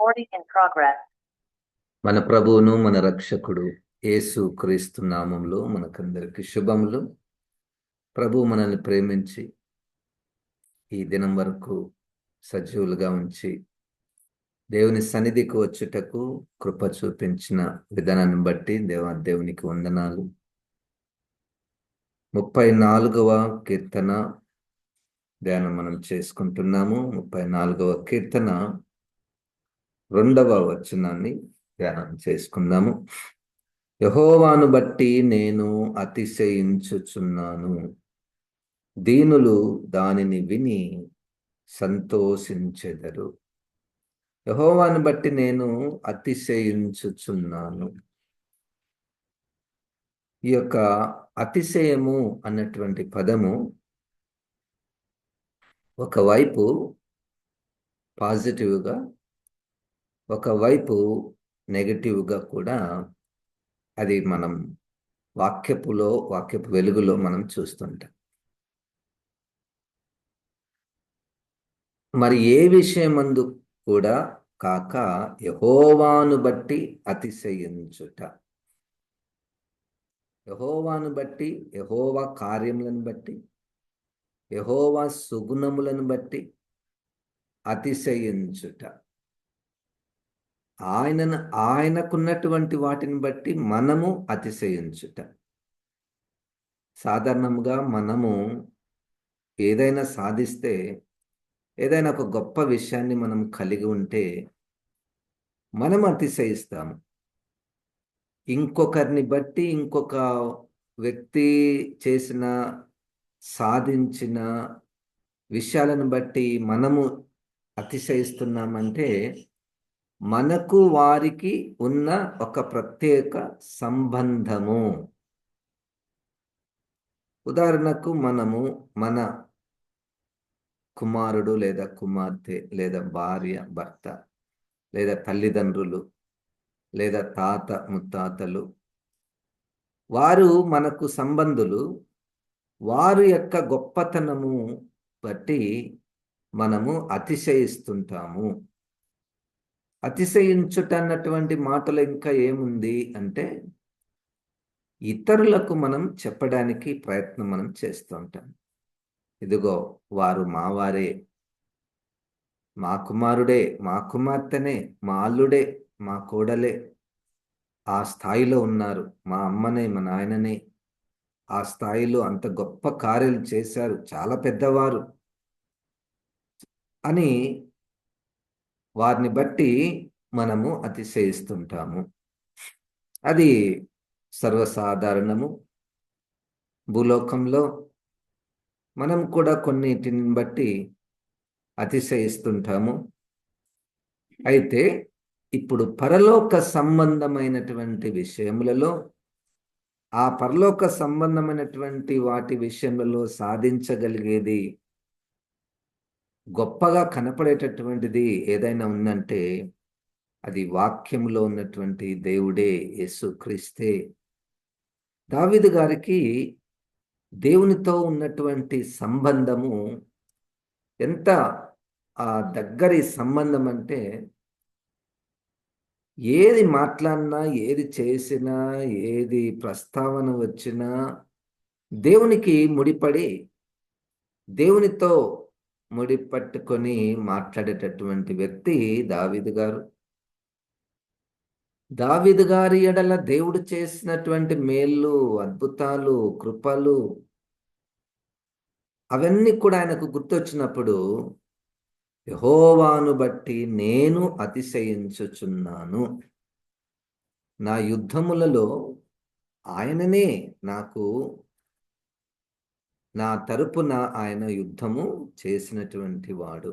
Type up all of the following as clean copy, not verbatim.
Recording in progress. మన ప్రభువును మన రక్షకుడు యేసు క్రీస్తు నామంలో మనకందరికి శుభములు. ప్రభు మనల్ని ప్రేమించి ఈ దినం వరకు సజీవులుగా ఉంచి దేవుని సన్నిధికి వచ్చుటకు కృప చూపించిన విధానాన్ని బట్టి దేవునికి వందనాలు. 34వ కీర్తన ధ్యానం మనం చేసుకుంటున్నాము. 34వ కీర్తన 2వ వచనాన్ని ధ్యానం చేసుకుందాము. యెహోవాను బట్టి నేను అతిశయించుచున్నాను, దీనులు దానిని విని సంతోషించెదరు. యెహోవాను బట్టి నేను అతిశయించుచున్నాను. ఈ యొక్క అతిశయము అన్నటువంటి పదము ఒకవైపు పాజిటివ్గా, ఒకవైపు నెగటివ్గా కూడా అది మనం వాక్యపు వెలుగులో మనం చూస్తుంటాం. మరి ఏ విషయమందు కూడా కాక యెహోవాను బట్టి అతిశయించుట. యెహోవాను బట్టి, యెహోవా కార్యములను బట్టి, యెహోవా సుగుణములను బట్టి అతిశయించుట. ఆయనకున్నటువంటి వాటిని బట్టి మనము అతిశయించుట. సాధారణంగా మనము ఏదైనా సాధిస్తే, ఏదైనా ఒక గొప్ప విషయాన్ని మనం కలిగి ఉంటే మనం అతిశయిస్తాము. ఇంకొకరిని బట్టి, ఇంకొక వ్యక్తి చేసిన, సాధించిన విషయాలను బట్టి మనము అతిశయిస్తున్నామంటే మనకు వారికి ఉన్న ఒక ప్రత్యేక సంబంధము. ఉదాహరణకు మనము మన కుమారుడు లేదా కుమార్తె లేదా భార్య భర్త లేదా తల్లిదండ్రులు లేదా తాత ముత్తాతలు, వారు మనకు సంబంధులు. వారి యొక్క గొప్పతనము బట్టి మనము అతిశయిస్తుంటాము. అతిశయించుట అన్నటువంటి మాటలు ఇంకా ఏముంది అంటే, ఇతరులకు మనం చెప్పడానికి ప్రయత్నం మనం చేస్తూ ఉంటాం. ఇదిగో వారు మావారే, మా కుమారుడే, మా కుమార్తెనే, మా అల్లుడే, మా కోడలే, ఆ స్థాయిలో ఉన్నారు, మా అమ్మనే, మా నాయననే ఆ స్థాయిలో అంత గొప్ప కార్యాలు చేశారు, చాలా పెద్దవారు అని వారిని బట్టి మనము అతిశయిస్తుంటాము. అది సర్వసాధారణము. భూలోకంలో మనం కూడా కొన్నిటిని బట్టి అతిశయిస్తుంటాము. అయితే ఇప్పుడు పరలోక సంబంధమైనటువంటి విషయములలో, ఆ పరలోక సంబంధమైనటువంటి వాటి విషయములలో సాధించగలిగేది, గొప్పగా కనపడేటటువంటిది ఏదైనా ఉందంటే అది వాక్యంలో ఉన్నటువంటి దేవుడే, యేసుక్రీస్తే. దావీదు గారికి దేవునితో ఉన్నటువంటి సంబంధము ఎంత దగ్గరి సంబంధం అంటే, ఏది మాట్లాడినా, ఏది చేసినా, ఏది ప్రస్తావన వచ్చినా దేవునికి ముడిపడి, దేవునితో ముడిపట్టుకొని మాట్లాడేటటువంటి వ్యక్తి దావీదు గారు. దావీదు గారి ఎడల దేవుడు చేసినటువంటి మేళ్ళు, అద్భుతాలు, కృపలు అవన్నీ కూడా ఆయనకు గుర్తొచ్చినప్పుడు, యెహోవాను బట్టి నేను అతిశయించుచున్నాను. నా యుద్ధములలో ఆయననే నాకు, నా తరపున ఆయన యుద్ధము చేసినటువంటి వాడు.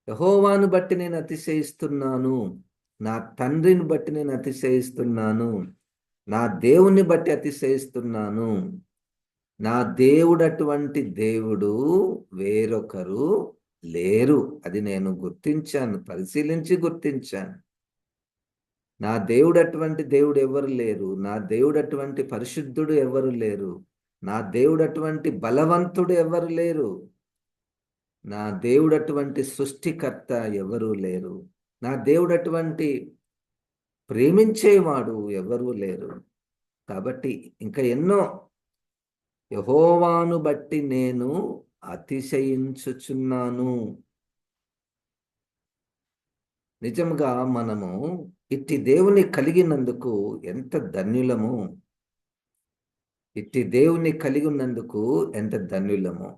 యెహోవాను బట్టి నేను అతిశయిస్తున్నాను, నా తండ్రిని బట్టి నేను అతిశయిస్తున్నాను, నా దేవుని బట్టి అతిశయిస్తున్నాను. నా దేవుడు అటువంటి దేవుడు వేరొకరు లేరు. అది నేను గుర్తించాను, పరిశీలించి గుర్తించాను. నా దేవుడు అటువంటి దేవుడు ఎవరు లేరు. నా దేవుడు అటువంటి పరిశుద్ధుడు ఎవరు లేరు. నా దేవుడు అటువంటి బలవంతుడు ఎవరు లేరు. నా దేవుడు అటువంటి సృష్టికర్త ఎవరు లేరు. నా దేవుడు అటువంటి ప్రేమించేవాడు ఎవరూ లేరు. కాబట్టి ఇంకా ఎన్నో యెహోవాను బట్టి నేను అతిశయించుచున్నాను. నిజంగా మనము ఇట్టి దేవుని కలిగినందుకు ఎంత ధన్యులము. ఇట్టి దేవుని కలిగి ఉన్నందుకు ఎంత ధన్యులము.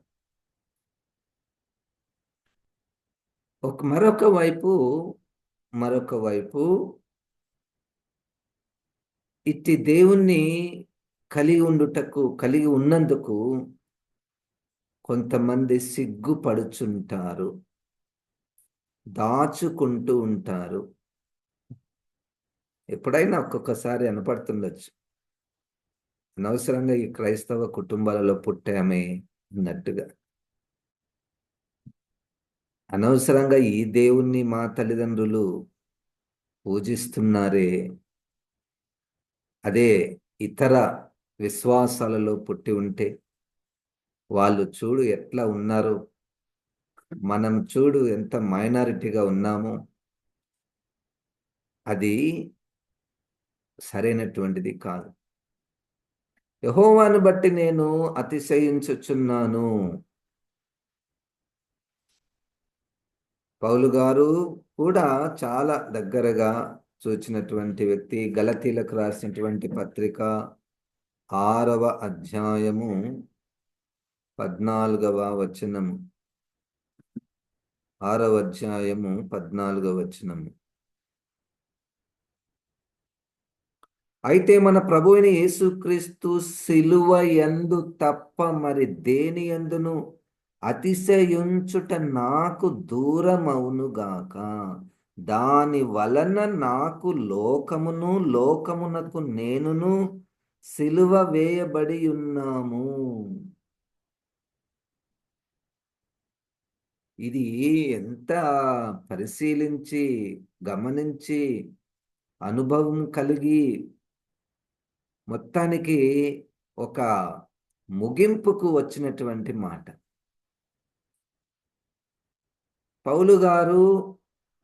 మరొక వైపు ఇట్టి దేవుణ్ణి కలిగి ఉన్నందుకు కొంతమంది సిగ్గుపడుచుంటారు, దాచుకుంటూ ఉంటారు. ఎప్పుడైనా ఒక్కొక్కసారి అనపడుతుండొచ్చు, అనవసరంగా ఈ క్రైస్తవ కుటుంబాలలో పుట్టామే అన్నట్టుగా. అనవసరంగా ఈ దేవుణ్ణి మా తల్లిదండ్రులు పూజిస్తున్నారే, అదే ఇతర విశ్వాసాలలో పుట్టి ఉంటే వాళ్ళు చూడు ఎట్లా ఉన్నారు, మనం చూడు ఎంత మైనారిటీగా ఉన్నామో. అది సరైనటువంటిది కాదు. యెహోవాను బట్టి నేను అతిశయించుచున్నాను. పౌలు గారు కూడా చాలా దగ్గరగా చూచినటువంటి వ్యక్తి. గలతీలకు రాసినటువంటి పత్రిక 6వ అధ్యాయము 14వ వచనము. 6వ అధ్యాయము 14వ వచనము. అయితే మన ప్రభువైన యేసుక్రీస్తు సిలువ యందు తప్ప మరి దేని యందును అతిశయించుట నాకు దూరమవునుగాక. దాని వలన నాకు లోకమునకు నేనును సిలువ వేయబడి ఉన్నాము. ఇది ఎంత పరిశీలించి, గమనించి, అనుభవం కలిగి మొత్తానికి ఒక ముగింపుకు వచ్చినటువంటి మాట. పౌలు గారు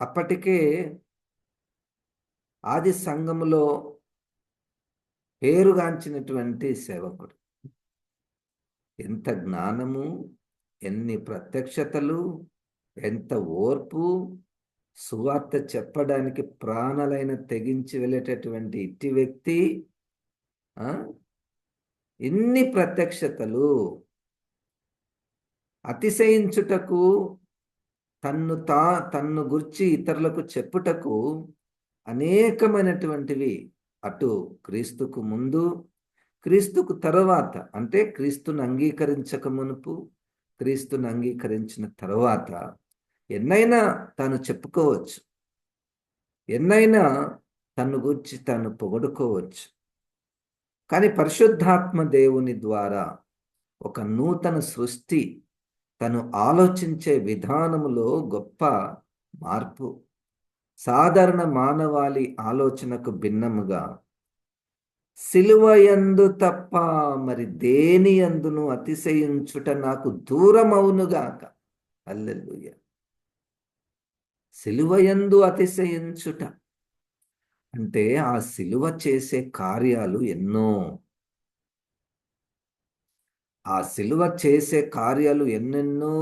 అప్పటికే ఆది సంఘములో పేరుగాంచినటువంటి సేవకుడు. ఎంత జ్ఞానము, ఎన్ని ప్రత్యక్షతలు, ఎంత ఓర్పు, సువార్త చెప్పడానికి ప్రాణాలైన తెగించి వెళ్ళేటటువంటి ఇట్టి వ్యక్తి, ఇన్ని ప్రత్యక్షతలు, అతిశయించుటకు, తన్ను గురించి ఇతరులకు చెప్పుటకు అనేకమైనటువంటివి, అటు క్రీస్తుకు ముందు, క్రీస్తుకు తరువాత, అంటే క్రీస్తును అంగీకరించక మునుపు, క్రీస్తును అంగీకరించిన తరువాత ఎన్నైనా తాను చెప్పుకోవచ్చు, ఎన్నైనా తన్ను గురించి తాను పొగడుకోవచ్చు. కానీ పరిశుద్ధాత్మ దేవుని ద్వారా ఒక నూతన సృష్టి, తను ఆలోచించే విధానములో గొప్ప మార్పు, సాధారణ మానవాళి ఆలోచనకు భిన్నముగా సిలువ యందు తప్ప మరి దేని యందును అతిశయించుట నాకు దూరమవునుగాక. హల్లెలూయా. సిలువ యందు అతిశయించుట అంటే ఆ సిలువ చేసే కార్యాలు ఎన్నో. ఆ సిలువ చేసే కార్యాలు ఎన్నెన్నో.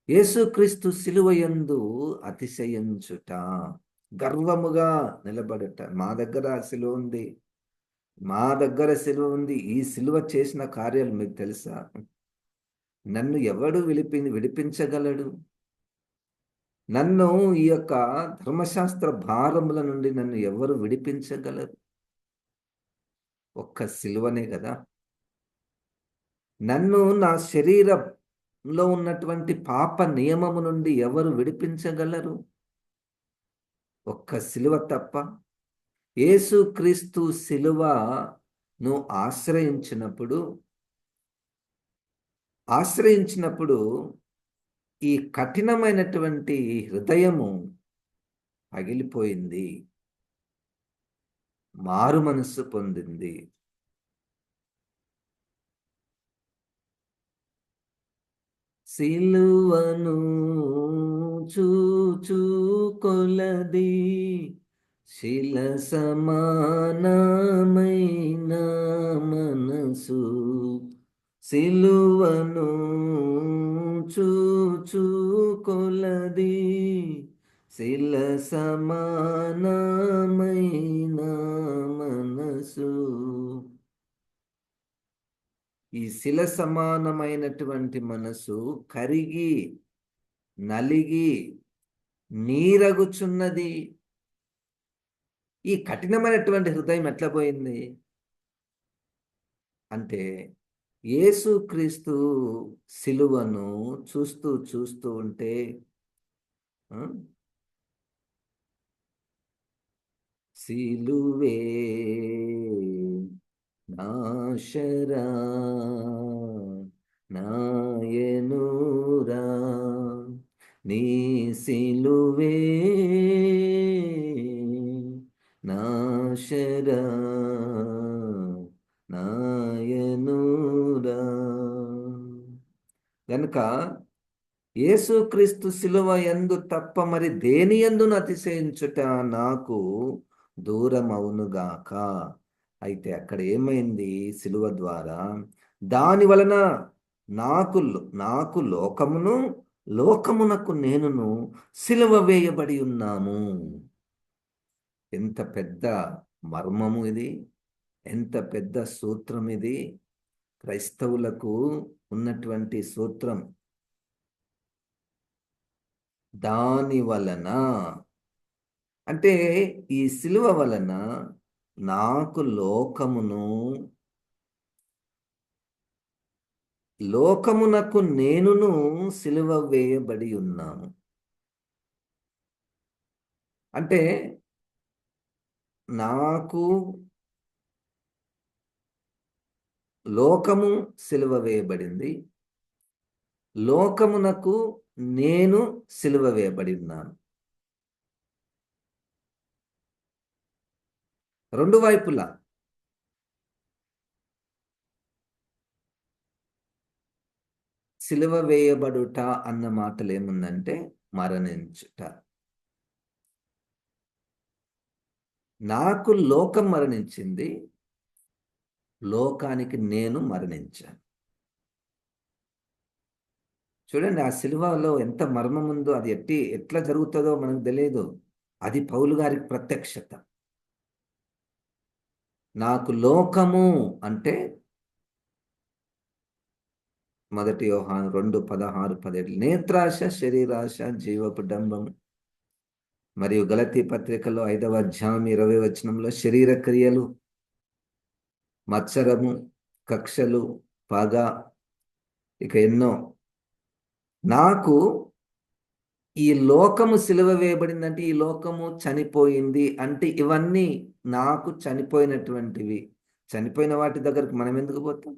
యేసుక్రీస్తు సిలువ యందు అతిశయించుట, గర్వముగా నిలబడట. మా దగ్గర సిలువ ఉంది, మా దగ్గర సిలువ ఉంది. ఈ సిలువ చేసిన కార్యాలు మీకు తెలుసా? నన్ను ఎవడు విడిపించగలడు? నన్ను ఈ యొక్క ధర్మశాస్త్ర భారముల నుండి నన్ను ఎవరు విడిపించగలరు? ఒక్క సిలువనే కదా. నన్ను నా శరీరంలో ఉన్నటువంటి పాప నియమము నుండి ఎవరు విడిపించగలరు? ఒక్క సిలువ తప్ప. యేసుక్రీస్తు సిలువను ఆశ్రయించినప్పుడు ఈ కఠినమైనటువంటి హృదయము పగిలిపోయింది, మారు మనస్సు పొందింది. సిలువను కొలది శిల సమానమైన మనసు సిలువను చూచు కొలది శిల సమానమైన మనసు. ఈ శిల సమానమైనటువంటి మనసు కరిగి నలిగి నీరగుచున్నది. ఈ కఠినమైనటువంటి హృదయం ఎట్లా పోయింది అంటే యేసుక్రీస్తు సిలువను చూస్తూ చూస్తూ ఉంటే సిలువే నాశరా నాయనురా నీ సిలువే నాశరా నాయనురా. గనుక యేసుక్రీస్తు శిలువ యందు తప్ప మరి దేని యందును అతిశయించుట నాకు దూరమవునుగాక. అయితే అక్కడ ఏమైంది? శిలువ ద్వారా దాని వలన నాకు లోకమును లోకమునకు నేనును సిలువ వేయబడి ఉన్నాము. ఎంత పెద్ద మర్మము ఇది, ఎంత పెద్ద సూత్రం ఇది! క్రైస్తవులకు ఉన్నటువంటి సూత్రం. దాని వలన అంటే ఈ సిలువ వలన నాకు లోకమునకు నేనును సిలువ వేయబడి ఉన్నాము. అంటే నాకు లోకము సిలువ వేయబడింది, లోకమునకు నేను సిలువ వేయబడి ఉన్నాను. రెండు వైపులా. సిలువ వేయబడుట అన్న మాటలు ఏముందంటే మరణించుట. నాకు లోకం మరణించింది, లోకానికి నేను మరణించాను. చూడండి, ఆ సిలువలో ఎంత మర్మం ఉందో. అది ఎట్లా జరుగుతుందో మనకు తెలియదు. అది పౌలు గారికి ప్రత్యక్షత. నాకు లోకము అంటే 1 యోహాను 2:16-17 నేత్రాశ, శరీరాశ, జీవపు డంబము. మరియు గలతీ పత్రికలో 5వ అధ్యాయం 20వ వచనంలో శరీర క్రియలు, మత్సరము, కక్షలు, పగ, ఇక ఎన్నో. నాకు ఈ లోకము సిలువ వేయబడిందంటే ఈ లోకము చనిపోయింది అంటే ఇవన్నీ నాకు చనిపోయినటువంటివి. చనిపోయిన వాటి దగ్గరకు మనం ఎందుకు పోతాం?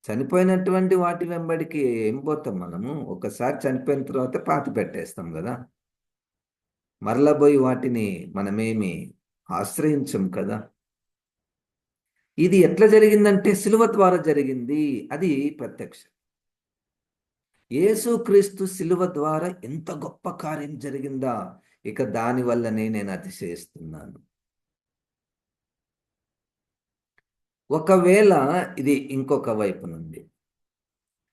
చనిపోయినటువంటి వాటి వెంబడికి ఏం పోతాం మనము? ఒకసారి చనిపోయిన తర్వాత పాతి పెట్టేస్తాం కదా. మరలా పోయి వాటిని మనమేమి ఆశ్రయించం కదా. ఇది ఎట్లా జరిగిందంటే సిలువ ద్వారా జరిగింది. అది ప్రత్యక్ష. యేసుక్రీస్తు సిలువ ద్వారా ఎంత గొప్ప కార్యం జరిగిందా! ఇక దాని వల్లనే నేను అతిశయిస్తున్నాను. ఒకవేళ ఇది ఇంకొక వైపు నుండి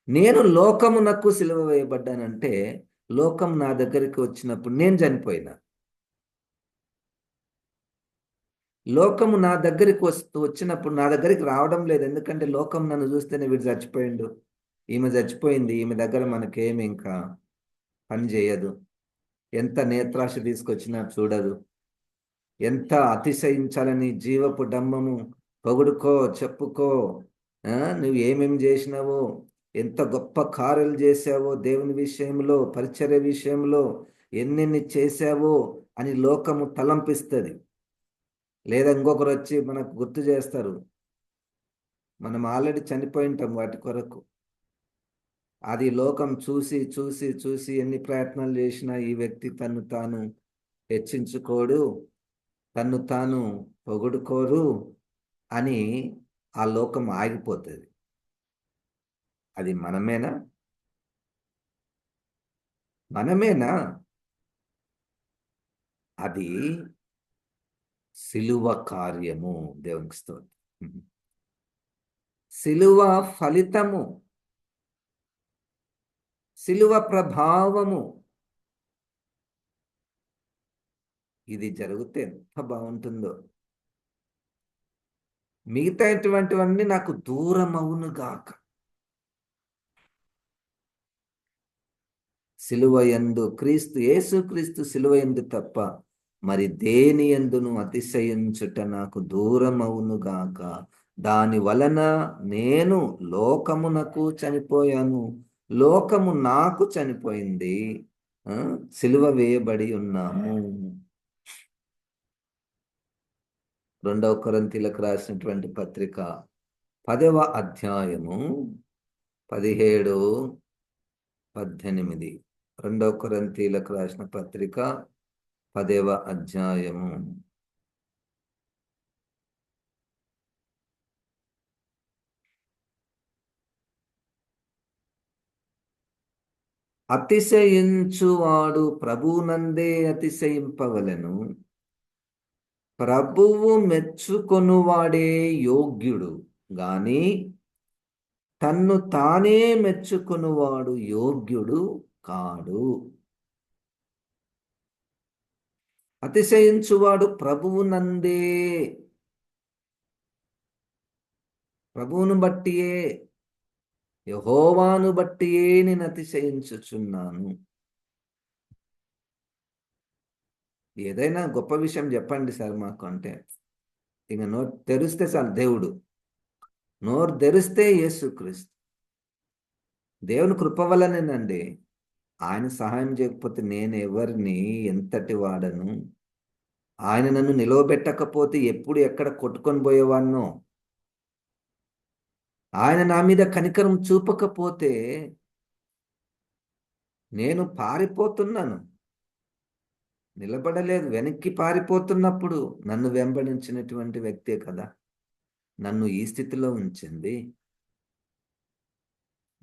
నేను లోకమునకు సిలువ వేయబడ్డానంటే లోకం నా దగ్గరికి వచ్చినప్పుడు నేను చనిపోయినా. లోకము నా దగ్గరికి వచ్చినప్పుడు నా దగ్గరికి రావడం లేదు. ఎందుకంటే లోకం నన్ను చూస్తేనే వీడు చచ్చిపోయిండు, ఈమె చచ్చిపోయింది, ఈమె దగ్గర మనకేమి ఇంకా పని చేయదు, ఎంత నేత్రాశ తీసుకొచ్చినా చూడదు, ఎంత అతిశయించాలని జీవపు డంబము, పొగుడుకో, చెప్పుకో, నువ్వు ఏమేమి చేసినావో, ఎంత గొప్ప కార్యాలు చేశావో దేవుని విషయంలో, పరిచర్య విషయంలో ఎన్నెన్ని చేశావో అని లోకము తలంపిస్తుంది. లేదా ఇంకొకరు వచ్చి మనకు గుర్తు చేస్తారు. మనం ఆల్రెడీ చనిపోయి ఉంటాం వాటి కొరకు. అది లోకం చూసి చూసి చూసి ఎన్ని ప్రయత్నాలు చేసినా ఈ వ్యక్తి తను తాను హెచ్చించుకోడు, తను తాను పొగుడుకోరు అని ఆ లోకం ఆగిపోతుంది. అది మనమేనా? మనమేనా? అది సిలువ కార్యము. దేవునికి స్తోత్రం. సిలువ ఫలితము, సిలువ ప్రభావము. ఇది జరిగితే ఎంత బాగుంటుందో. మిగతాటువంటివన్నీ నాకు దూరం అవును గాక. సిలువ యందు క్రీస్తు, యేసుక్రీస్తు సిలువ యందు తప్ప మరి దేని యందును అతిశయించుట నాకు దూరం అవును గాక. దాని వలన నేను లోకమునకు చనిపోయాను, లోకము నాకు చనిపోయింది. సిలువ వేయబడి ఉన్నాము. 2 కొరింథీయులకు రాసినటువంటి పత్రిక 10వ అధ్యాయము 17, 18. 2 కొరింథీయులకు రాసిన పత్రిక 10వ అధ్యాయము. అతిశయించువాడు ప్రభువునందే అతిశయింపవలెను. ప్రభువు మెచ్చుకొనువాడే యోగ్యుడు గాని తన్ను తానే మెచ్చుకొనువాడు యోగ్యుడు కాడు. అతిశయించువాడు ప్రభువునందే, ప్రభువును బట్టియే, యెహోవాను బట్టియే నేను అతిశయించుచున్నాను. ఏదైనా గొప్ప విషయం చెప్పండి సార్ మాకు అంటే, ఇక నోరు తెరిస్తే చాలు దేవుడు, నోరు తెరిస్తే యేసుక్రీస్తు. దేవుని కృప వల్లనేనండి. ఆయన సహాయం చేయకపోతే నేను ఎవరిని, ఎంతటి వాడను. ఆయన నన్ను నిలవబెట్టకపోతే ఎప్పుడు ఎక్కడ కొట్టుకొని పోయేవాడినో. ఆయన నా మీద కనికరం చూపకపోతే నేను పారిపోతున్నాను, నిలబడలేదు, వెనక్కి పారిపోతున్నప్పుడు నన్ను వెంబడించినటువంటి వ్యక్తే కదా నన్ను ఈ స్థితిలో ఉంచింది.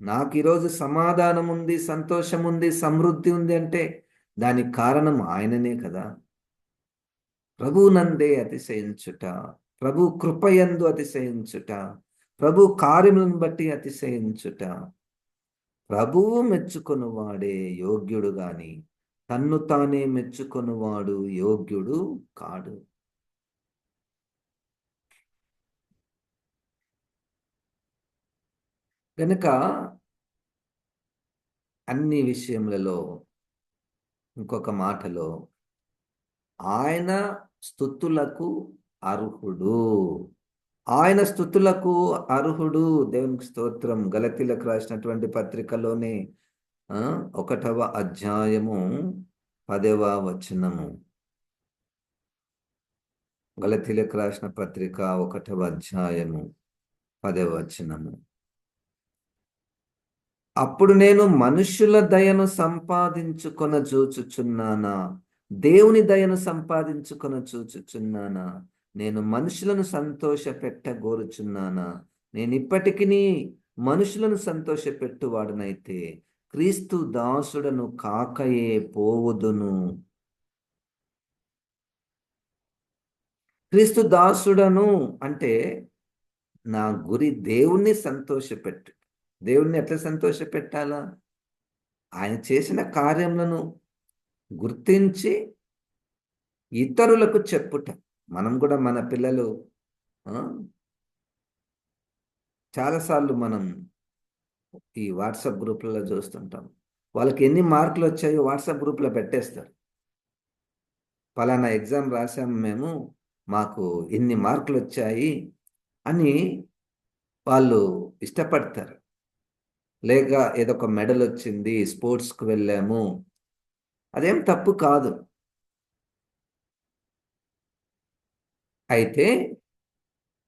నాకు ఈరోజు సమాధానం ఉంది, సంతోషం ఉంది, సమృద్ధి ఉంది అంటే దానికి కారణం ఆయననే కదా. ప్రభువునందే అతిశయించుట, ప్రభు కృపయందు అతిశయించుట, ప్రభు కార్యములను బట్టి అతిశయించుట. ప్రభువు మెచ్చుకొనువాడే యోగ్యుడు గాని తన్ను తానే మెచ్చుకొనువాడు యోగ్యుడు కాడు. గనుక అన్ని విషయములలో, ఇంకొక మాటలో, ఆయన స్తుతులకు అర్హుడు, ఆయన స్తుతులకు అర్హుడు. దేవునికి స్తోత్రం. గలతీలకు రాసినటువంటి పత్రికలోనే 1వ అధ్యాయము 10వ వచనము. గలతీలకు రాసిన పత్రిక 1వ అధ్యాయము 10వ వచనము. అప్పుడు నేను మనుషుల దయను సంపాదించుకొన చూచుచున్నానా, దేవుని దయను సంపాదించుకొన చూచుచున్నానా? నేను మనుషులను సంతోష పెట్టగోరుచున్నానా? నేను ఇప్పటికీ మనుషులను సంతోష పెట్టువాడనైతే క్రీస్తు దాసుడను కాకయే పోవుదును. క్రీస్తు దాసుడను అంటే నా గురి దేవుణ్ణి సంతోషపెట్టు. దేవుణ్ణి ఎట్లా సంతోష పెట్టాలా? ఆయన చేసిన కార్యములను గుర్తించి ఇతరులకు చెప్పుట. మనం కూడా మన పిల్లలు చాలాసార్లు మనం ఈ వాట్సాప్ గ్రూప్లలో చూస్తుంటాం. వాళ్ళకి ఎన్ని మార్కులు వచ్చాయో వాట్సాప్ గ్రూప్లో పెట్టేస్తారు. పలానా ఎగ్జామ్ రాసాము మేము, మాకు ఇన్ని మార్కులు వచ్చాయి అని వాళ్ళు ఇష్టపడతారు. లేక ఏదో ఒక మెడల్ వచ్చింది, స్పోర్ట్స్కి వెళ్ళాము, అదేం తప్పు కాదు. అయితే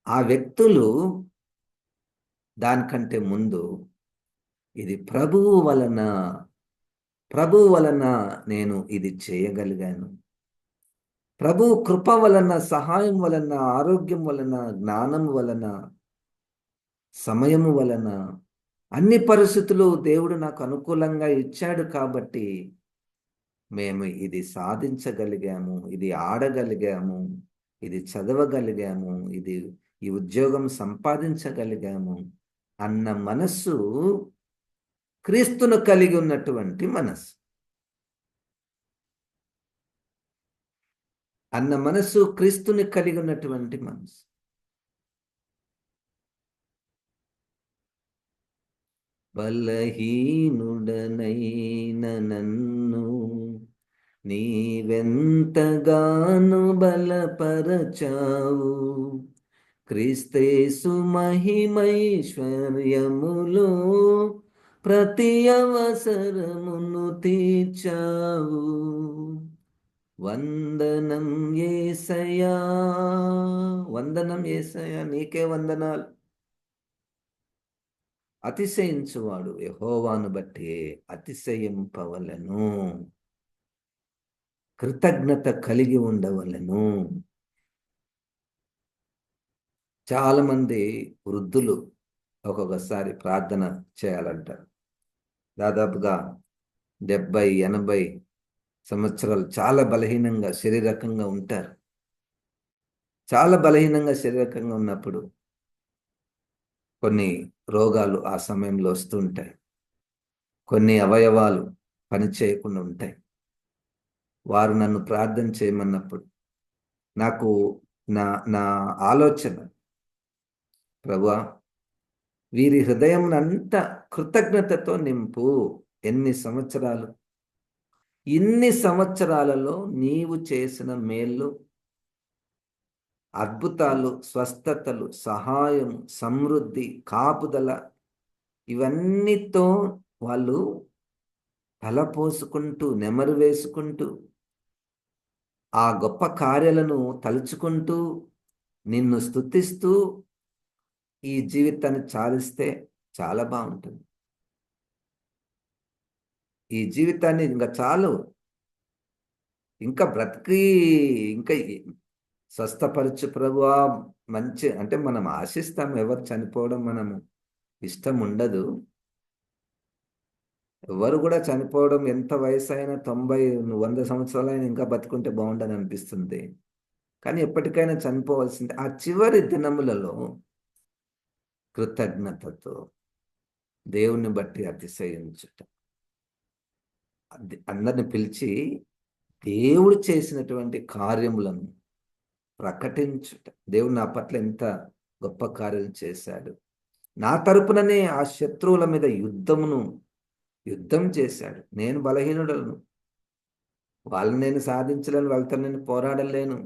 ఆ వ్యక్తులు దానికంటే ముందు ఇది ప్రభువు వలన నేను ఇది చేయగలిగాను, ప్రభు కృప వలన, సహాయం వలన, ఆరోగ్యం వలన, జ్ఞానం వలన, సమయము వలన, అన్ని పరిస్థితులు దేవుడు నాకు అనుకూలంగా ఇచ్చాడు కాబట్టి మేము ఇది సాధించగలిగాము, ఇది ఆడగలిగాము, ఇది చదవగలిగాము, ఈ ఉద్యోగం సంపాదించగలిగాము అన్న మనస్సు క్రీస్తును కలిగి ఉన్నటువంటి మనస్సు. అన్న మనస్సు క్రీస్తుని కలిగి ఉన్నటువంటి మనస్సు. బలహీనుడనైన నన్ను నీవెంతగానో బలపరచావు, క్రీస్తేసు మహిమైశ్వర్యములో ప్రతి అవసరమును తీర్చావు. వందనం యేసయ్యా, వందనం యేసయ్యా, నీకే వందనాలు. అతిశయించువాడు యెహోవాను బట్టి అతిశయింపవలెను, కృతజ్ఞత కలిగి ఉండవలెను. చాలా మంది వృద్ధులు ఒక్కొక్కసారి ప్రార్థన చేయాలంటారు. దాదాపుగా 70-80 సంవత్సరాలు చాలా బలహీనంగా శారీరకంగా ఉంటారు. చాలా బలహీనంగా శారీరకంగా ఉన్నప్పుడు కొన్ని రోగాలు ఆ సమయంలో వస్తుంటాయి. కొన్ని అవయవాలు పని చేయకుండా ఉంటాయి. వారు నన్ను ప్రార్థన చేయమన్నప్పుడు నాకు నా నా ఆలోచన, ప్రభువా, వీరి హృదయం అంతా కృతజ్ఞతతో నింపు. ఇన్ని సంవత్సరాలలో నీవు చేసిన మేళ్ళు, అద్భుతాలు, స్వస్థతలు, సహాయం, సమృద్ధి, కాపుదల, ఇవన్నీతో వాళ్ళు తలపోసుకుంటూ నెమరు వేసుకుంటూ ఆ గొప్ప కార్యాలను తలుచుకుంటూ నిన్ను స్తుతిస్తూ ఈ జీవితాన్ని చాలిస్తే చాలా బాగుంటుంది. ఈ జీవితాన్ని ఇంకా చాలు, ఇంకా బ్రతికి ఇంకా స్వస్థపరచు ప్రభువా. మంచి అంటే మనం ఆశిస్తాం, ఎవరు చనిపోవడం మనము ఇష్టం ఉండదు. ఎవరు కూడా చనిపోవడం, ఎంత వయసు అయినా 90, 100 సంవత్సరాలైనా ఇంకా బతుకుంటే బాగుండని అనిపిస్తుంది. కానీ ఎప్పటికైనా చనిపోవాల్సిందే. ఆ చివరి దినములలో కృతజ్ఞతతో దేవుని బట్టి అతిశయించుట, అందరిని పిలిచి దేవుడు చేసినటువంటి కార్యములను ప్రకటించుట. దేవుడు నా పట్ల ఎంత గొప్ప కార్యాలు చేశాడు, నా తరపుననే ఆ శత్రువుల మీద యుద్ధం చేశాడు. నేను బలహీనుడను, వాళ్ళని నేను సాధించలేను, వాళ్ళతో నేను పోరాడలేను,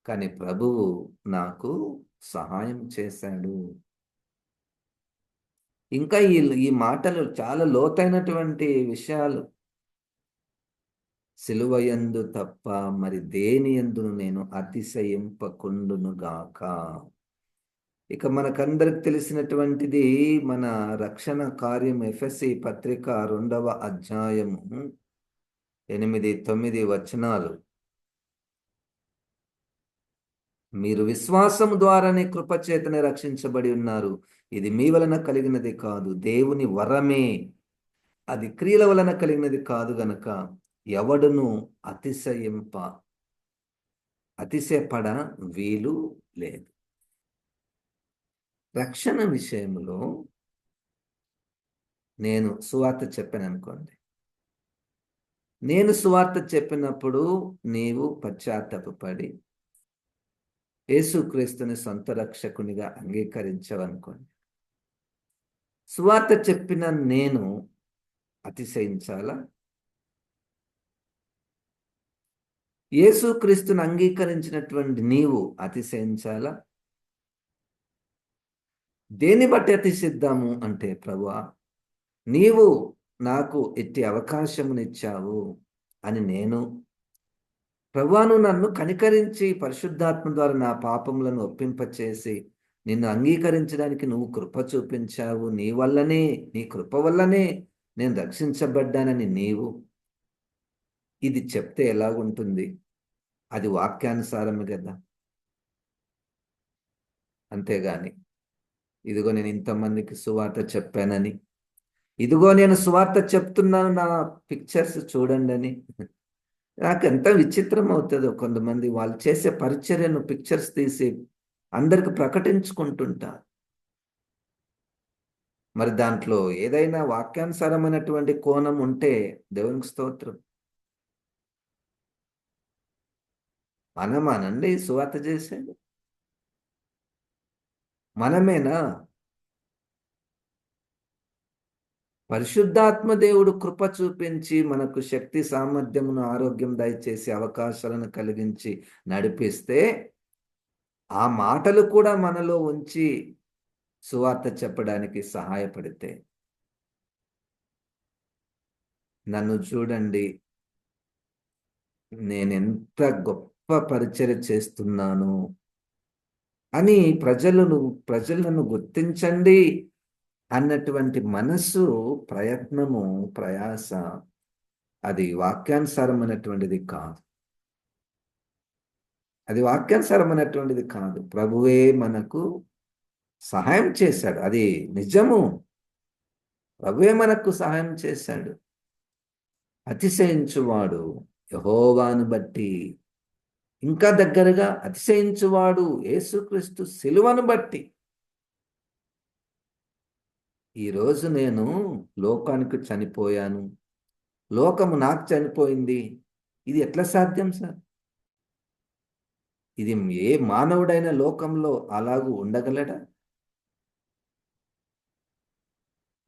కానీ ప్రభువు నాకు సహాయం చేశాడు. ఇంకా ఈ మాటలు చాలా లోతైనటువంటి విషయాలు. సిలువయందు తప్ప మరి దేని యందును నేను అతిశయింపకుండునుగాక. ఇక మనకందరికి తెలిసినటువంటిది మన రక్షణ కార్యం. ఎఫెసీ పత్రిక 2వ అధ్యాయము 8-9 వచనాలు. మీరు విశ్వాసము ద్వారానే కృపచేతనే రక్షించబడి ఉన్నారు. ఇది మీ వలన కలిగినది కాదు, దేవుని వరమే. అది క్రియల వలన కలిగినది కాదు గనక ఎవడును అతిశయపడ వీలు లేదు. రక్షణ విషయంలో నేను సువార్త చెప్పాను అనుకోండి. నేను సువార్త చెప్పినప్పుడు నీవు పశ్చాత్తాపపడి యేసుక్రీస్తుని సొంత రక్షకునిగా అంగీకరించవనుకోండి. సువార్త చెప్పిన నేను అతిశయించాలా? యేసుక్రీస్తుని అంగీకరించినటువంటి నీవు అతిశయించాలా? దేన్ని బట్టి అతిశిద్దాము అంటే, ప్రభువా, నీవు నాకు ఇట్టి అవకాశమునిచ్చావు అని నేను, ప్రభువా, నువ్వు నన్ను కనికరించి పరిశుద్ధాత్మ ద్వారా నా పాపములను ఒప్పింపచేసి నిన్ను అంగీకరించడానికి నువ్వు కృప చూపించావు, నీ కృప వల్లనే నేను రక్షించబడ్డానని నీవు ఇది చెప్తే ఎలాగుంటుంది? అది వాక్యానుసారమే కదా. అంతేగాని ఇదిగో నేను ఇంతమందికి సువార్త చెప్పానని, ఇదిగో నేను సువార్త చెప్తున్నాను, నా పిక్చర్స్ చూడండి అని. నాకు ఎంత విచిత్రం అవుతుందో, కొంతమంది వాళ్ళు చేసే పరిచర్యను పిక్చర్స్ తీసి అందరికి ప్రకటించుకుంటుంటారు. మరి దాంట్లో ఏదైనా వాక్యానుసారమైనటువంటి కోణం ఉంటే దేవునికి స్తోత్రం. మనమానండి సువార్త చేసేది? మనమేనా? పరిశుద్ధాత్మ దేవుడు కృప చూపించి మనకు శక్తి సామర్థ్యమును ఆరోగ్యం దయచేసి అవకాశాలను కలిగించి నడిపిస్తే, ఆ మాటలు కూడా మనలో ఉంచి సువార్త చెప్పడానికి సహాయపడితే, నన్ను చూడండి, నేనెంత గొప్ప పరిచర్య చేస్తున్నాను అని ప్రజలను గుర్తించండి అన్నటువంటి మనస్సు, ప్రయత్నము, ప్రయాస, అది వాక్యానుసారమైనటువంటిది కాదు. అది వాక్యానుసారమైనటువంటిది కాదు. ప్రభువే మనకు సహాయం చేశాడు. అది నిజము. ప్రభువే మనకు సహాయం చేశాడు. అతిశయించువాడు యెహోవాను బట్టి, ఇంకా దగ్గరగా అతిశయించువాడు యేసుక్రీస్తు శిలువను బట్టి. ఈరోజు నేను లోకానికి చనిపోయాను, లోకము నాకు చనిపోయింది. ఇది ఎట్లా సాధ్యం సార్? ఇది ఏ మానవుడైన లోకంలో అలాగూ ఉండగలడా?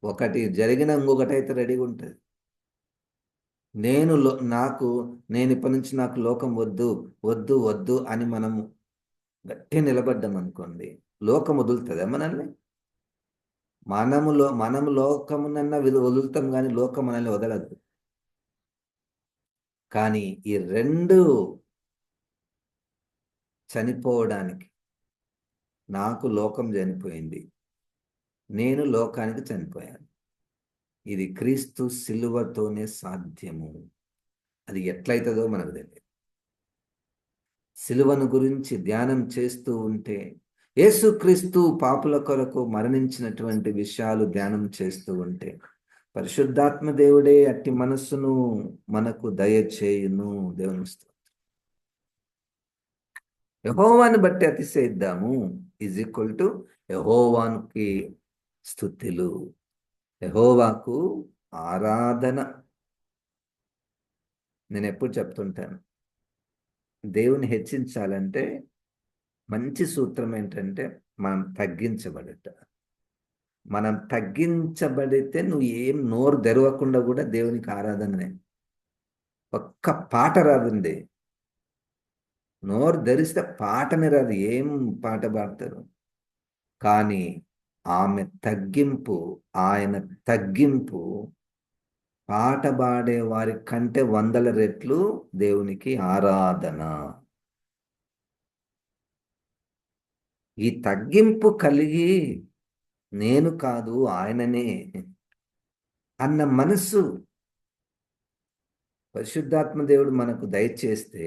ఒకటి జరిగిన ఇంకొకటైతే రెడీగా ఉంటుంది. నేను ఇప్పటి నుంచి నాకు లోకం వద్దు, వద్దు, వద్దు అని మనము గట్టి నిలబడ్డాం అనుకోండి, లోకం వదులుతుందా మనల్ని? మనము లోకమునన్నా వదులుతాం, కానీ లోకం మనల్ని వదలదు. కానీ ఈ రెండు చనిపోవడానికి, నాకు లోకం చనిపోయింది, నేను లోకానికి చనిపోయాను. ఇది క్రీస్తు శిలువతోనే సాధ్యము. అది ఎట్లయితుందో మనకు తెలియదు. శిలువను గురించి ధ్యానం చేస్తూ ఉంటే, యేసుక్రీస్తు పాపుల కొరకు మరణించినటువంటి విషయాలు ధ్యానం చేస్తూ ఉంటే, పరిశుద్ధాత్మ దేవుడే అట్టి మనస్సును మనకు దయచేయును. దేవుని స్తోత్రం. యెహోవాను బట్టి అతిశయిద్దాము ఈజ్ ఈక్వల్ టు యెహోవానికి స్తుతులు, యెహోవాకు ఆరాధన. నేను ఎప్పుడు చెప్తుంటాను, దేవుని హెచ్చించాలంటే మంచి సూత్రం ఏంటంటే, మనం తగ్గించబడితే నువ్వు ఏం నోరు తెరవకుండా కూడా దేవునికి ఆరాధనే. ఒక్క పాట రాదండి. నోరు ధరిస్తే పాటనే రాదు, ఏం పాట పాడతారు? కానీ ఆయన తగ్గింపు పాట పాడే వారి కంటే 100 రెట్లు దేవునికి ఆరాధన. ఈ తగ్గింపు కలిగి, నేను కాదు ఆయననే అన్న మనస్సు పరిశుద్ధాత్మ దేవుడు మనకు దయచేస్తే,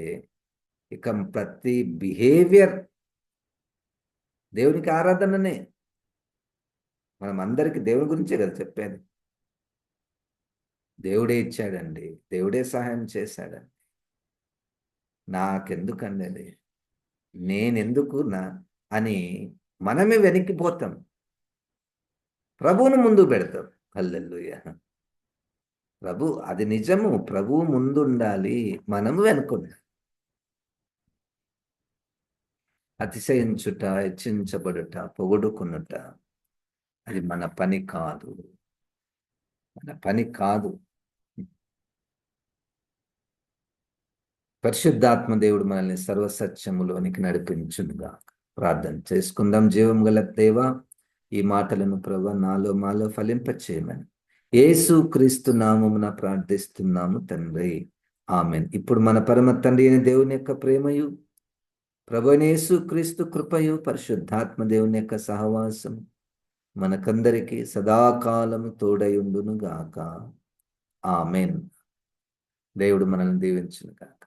ఇక ప్రతి బిహేవియర్ దేవునికి ఆరాధననే. మనం అందరికీ దేవుని గురించే కదా చెప్పేది. దేవుడే ఇచ్చాడండి, దేవుడే సహాయం చేశాడండి, నాకెందుకండి అది, నేనెందుకు అని మనమే వెనక్కిపోతాం, ప్రభువును ముందు పెడతాం. హల్లెలూయా. అది నిజము, ప్రభువు ముందుండాలి, మనము వెనుకుండాలి. అతిశయించుట, హెచ్చించబడుట, పొగుడుకునుట, అది మన పని కాదు. పరిశుద్ధాత్మ దేవుడు మనల్ని సర్వసత్యములోనికి నడిపించునుగా. ప్రార్థన చేసుకుందాం. జీవం గల దేవా, ఈ మాటలను ప్రభు మాలో ఫలింపచేయమని యేసు క్రీస్తు నామమున ప్రార్థిస్తున్నాము తండ్రి, ఆమెన్. ఇప్పుడు మన పరమ తండ్రి అయిన దేవుని యొక్క ప్రేమయు, ప్రభువైన యేసు క్రీస్తు కృపయు, పరిశుద్ధాత్మ దేవుని యొక్క సహవాసం మనకందరికీ సదాకాలము తోడయుండును గాక. ఆమెన్. దేవుడు మనల్ని దీవించును గాక.